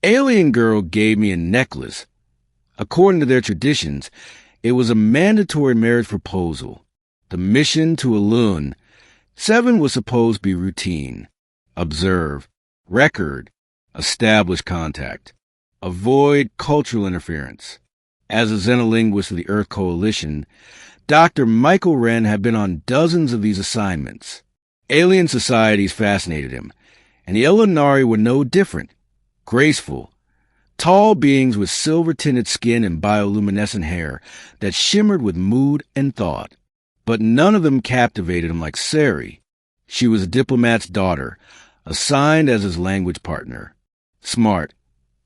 alien girl gave me a necklace. According to their traditions, it was a mandatory marriage proposal. The mission to Elun. 7 was supposed to be routine. Observe. Record. Establish contact. Avoid cultural interference. As a xenolinguist of the Earth Coalition, Dr. Michael Wren had been on dozens of these assignments. Alien societies fascinated him, and the Elunari were no different. Graceful, tall beings with silver-tinted skin and bioluminescent hair that shimmered with mood and thought. But none of them captivated him like Sari. She was a diplomat's daughter, assigned as his language partner. Smart,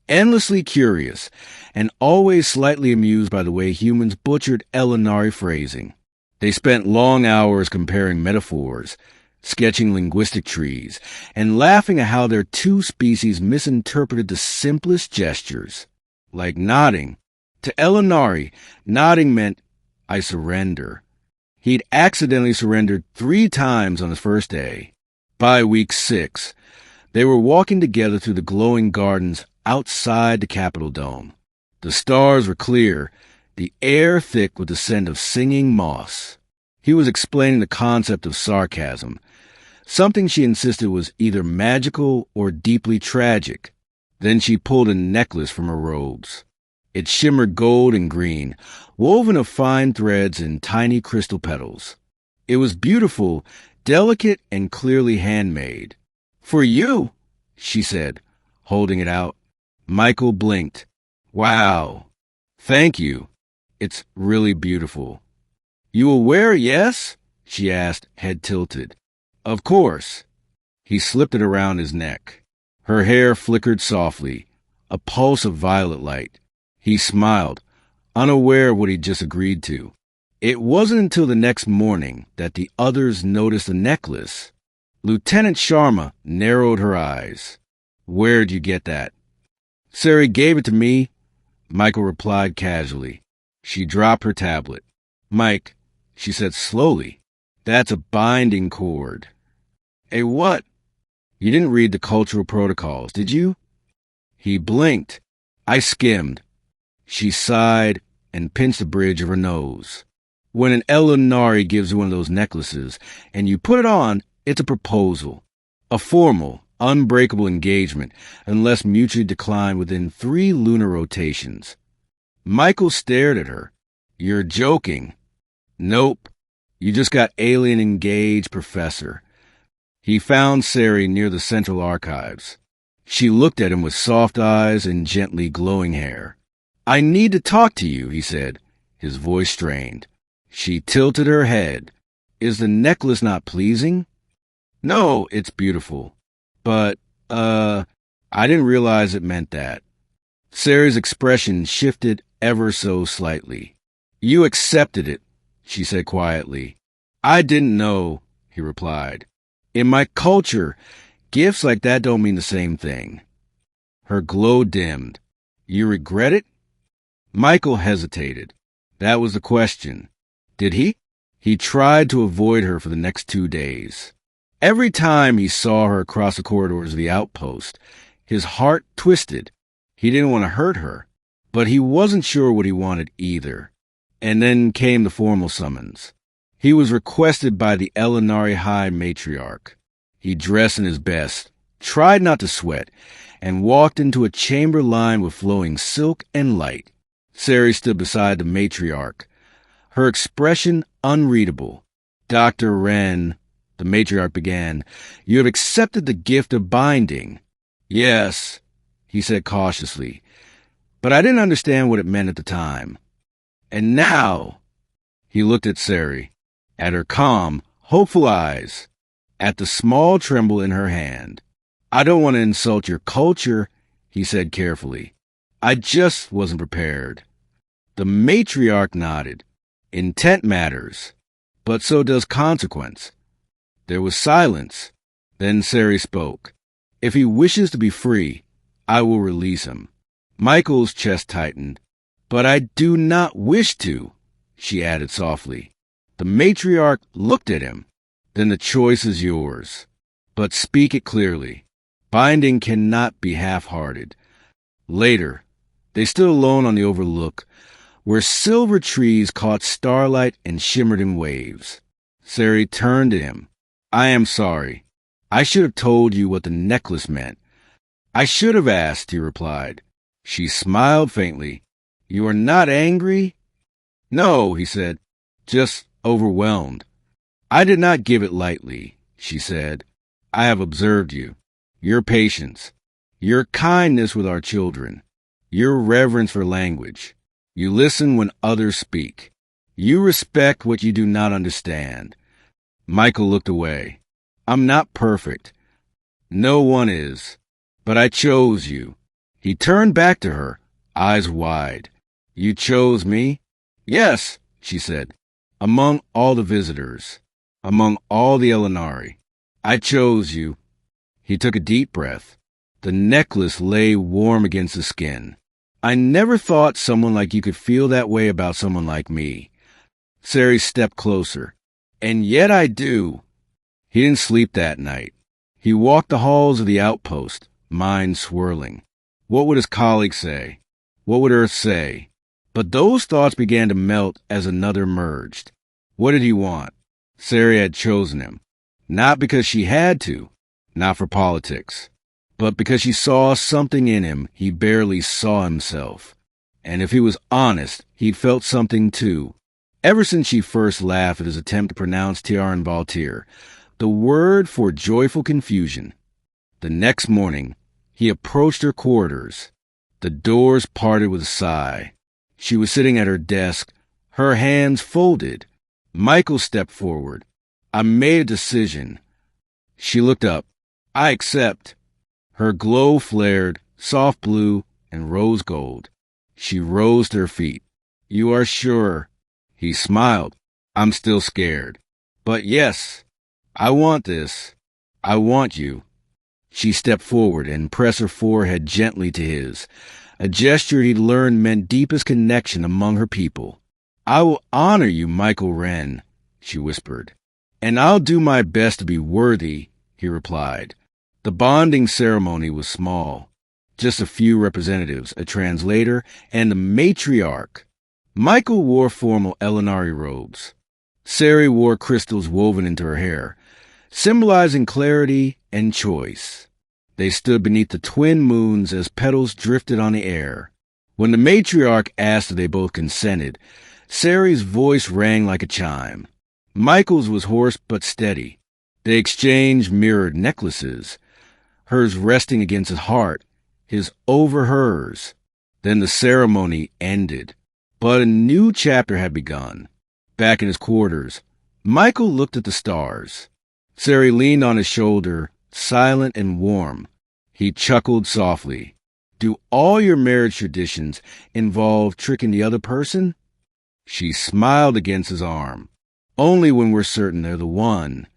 endlessly curious, and always slightly amused by the way humans butchered Elunari phrasing. They spent long hours comparing metaphors, sketching linguistic trees, and laughing at how their two species misinterpreted the simplest gestures. Like nodding. To Elunari, nodding meant, "I surrender." He'd accidentally surrendered 3 times on his first day. By week 6, they were walking together through the glowing gardens outside the Capitol Dome. The stars were clear, the air thick with the scent of singing moss. He was explaining the concept of sarcasm, something she insisted was either magical or deeply tragic. Then she pulled a necklace from her robes. It shimmered gold and green, woven of fine threads and tiny crystal petals. It was beautiful, delicate, and clearly handmade. "For you," she said, holding it out. Michael blinked. "Wow. Thank you. It's really beautiful." "You will wear it, yes?" she asked, head tilted. "Of course." He slipped it around his neck. Her hair flickered softly, a pulse of violet light. He smiled, unaware of what he'd just agreed to. It wasn't until the next morning that the others noticed the necklace. Lieutenant Sharma narrowed her eyes. "Where'd you get that?" "Sari gave it to me," Michael replied casually. She dropped her tablet. "Mike," she said slowly, "that's a binding cord." "A what?" "You didn't read the cultural protocols, did you?" He blinked. "I skimmed." She sighed and pinched the bridge of her nose. "When an Elunari gives you one of those necklaces and you put it on, it's a proposal. A formal, unbreakable engagement unless mutually declined within 3 lunar rotations." Michael stared at her. "You're joking." "Nope. You just got alien engaged, Professor." He found Sari near the Central Archives. She looked at him with soft eyes and gently glowing hair. "I need to talk to you," he said, his voice strained. She tilted her head. "Is the necklace not pleasing?" "No, it's beautiful. But, I didn't realize it meant that." Sari's expression shifted ever so slightly. "You accepted it," she said quietly. "I didn't know," he replied. "In my culture, gifts like that don't mean the same thing." Her glow dimmed. "You regret it?" Michael hesitated. That was the question. Did he? He tried to avoid her for the next 2 days. Every time he saw her across the corridors of the outpost, his heart twisted. He didn't want to hurt her, but he wasn't sure what he wanted either. And then came the formal summons. He was requested by the Elunari High Matriarch. He dressed in his best, tried not to sweat, and walked into a chamber lined with flowing silk and light. Sari stood beside the matriarch, her expression unreadable. "Dr. Wren," the matriarch began, "you have accepted the gift of binding." "Yes," he said cautiously, "but I didn't understand what it meant at the time." "And now," he looked at Sari, at her calm, hopeful eyes, at the small tremble in her hand. "I don't want to insult your culture," he said carefully. "I just wasn't prepared." The matriarch nodded. "Intent matters, but so does consequence." There was silence. Then Sari spoke. "If he wishes to be free, I will release him." Michael's chest tightened. "But I do not wish to," she added softly. The matriarch looked at him. "Then the choice is yours. But speak it clearly. Binding cannot be half-hearted. Later, they stood alone on the overlook, where silver trees caught starlight and shimmered in waves. Sari turned to him. I am sorry. I should have told you what the necklace meant. I should have asked, he replied. She smiled faintly. You are not angry? No, he said, just overwhelmed. I did not give it lightly, she said. I have observed you, your patience, your kindness with our children, your reverence for language. You listen when others speak. You respect what you do not understand. Michael looked away. I'm not perfect. No one is. But I chose you. He turned back to her, eyes wide. You chose me? Yes, she said. Among all the visitors, among all the Elunari, I chose you. He took a deep breath. The necklace lay warm against the skin. I never thought someone like you could feel that way about someone like me. Sari stepped closer. And yet I do. He didn't sleep that night. He walked the halls of the outpost, mind swirling. What would his colleagues say? What would Earth say? But those thoughts began to melt as another merged. What did he want? Sari had chosen him. Not because she had to, not for politics, but because she saw something in him he barely saw himself. And if he was honest, he'd felt something too. Ever since she first laughed at his attempt to pronounce Tiaran Valtir, the word for joyful confusion. The next morning, he approached her quarters. The doors parted with a sigh. She was sitting at her desk, her hands folded. Michael stepped forward. I made a decision. She looked up. I accept. Her glow flared, soft blue and rose gold. She rose to her feet. You are sure? He smiled. I'm still scared. But yes, I want this. I want you. She stepped forward and pressed her forehead gently to his, a gesture he'd learned meant deepest connection among her people. I will honor you, Michael Wren, she whispered. And I'll do my best to be worthy, he replied. The bonding ceremony was small. Just a few representatives, a translator, and the matriarch. Michael wore formal Elunari robes. Sari wore crystals woven into her hair, symbolizing clarity and choice. They stood beneath the twin moons as petals drifted on the air. When the matriarch asked if they both consented, Sari's voice rang like a chime. Michael's was hoarse but steady. They exchanged mirrored necklaces, hers resting against his heart, his over hers. Then the ceremony ended. But a new chapter had begun. Back in his quarters, Michael looked at the stars. Sari leaned on his shoulder, silent and warm. He chuckled softly. Do all your marriage traditions involve tricking the other person? She smiled against his arm. Only when we're certain they're the one.